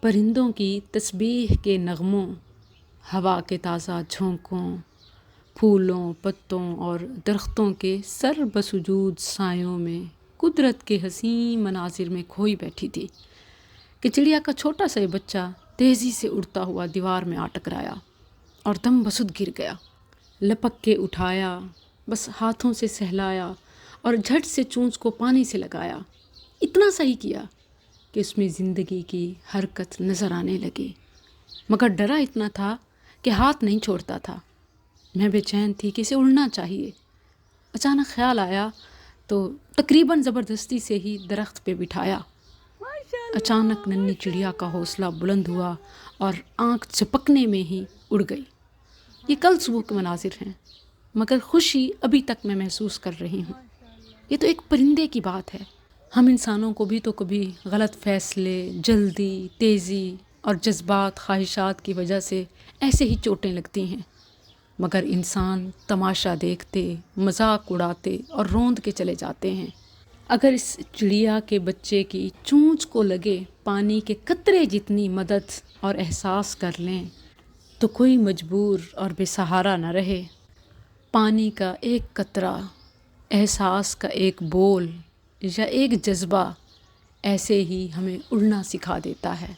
پرندوں کی تسبیح کے نغموں، ہوا کے تازہ جھونکوں، پھولوں، پتوں اور درختوں کے سر بسجود سایوں میں قدرت کے حسین مناظر میں کھوئی بیٹھی تھی کہ چڑیا کا چھوٹا سا بچہ تیزی سے اڑتا ہوا دیوار میں آ ٹکرایا اور دم بسود گر گیا۔ لپک کے اٹھایا، بس ہاتھوں سے سہلایا اور جھٹ سے چونچ کو پانی سے لگایا۔ اتنا صحیح کیا کہ اس میں زندگی کی حرکت نظر آنے لگی، مگر ڈرا اتنا تھا کہ ہاتھ نہیں چھوڑتا تھا۔ میں بے چین تھی کہ اسے اڑنا چاہیے۔ اچانک خیال آیا تو تقریباً زبردستی سے ہی درخت پہ بٹھایا۔ اچانک ننھی چڑیا کا حوصلہ بلند ہوا اور آنکھ جھپکنے میں ہی اڑ گئی۔ یہ کل صبح کے مناظر ہیں، مگر خوشی ابھی تک میں محسوس کر رہی ہوں۔ یہ تو ایک پرندے کی بات ہے۔ ہم انسانوں کو بھی تو کبھی غلط فیصلے، جلدی، تیزی اور جذبات، خواہشات کی وجہ سے ایسے ہی چوٹیں لگتی ہیں، مگر انسان تماشا دیکھتے، مذاق اڑاتے اور روند کے چلے جاتے ہیں۔ اگر اس چڑیا کے بچے کی چونچ کو لگے پانی کے قطرے جتنی مدد اور احساس کر لیں تو کوئی مجبور اور بے سہارا نہ رہے۔ پانی کا ایک قطرہ، احساس کا ایک بول یا ایک جذبہ ایسے ہی ہمیں اڑنا سکھا دیتا ہے۔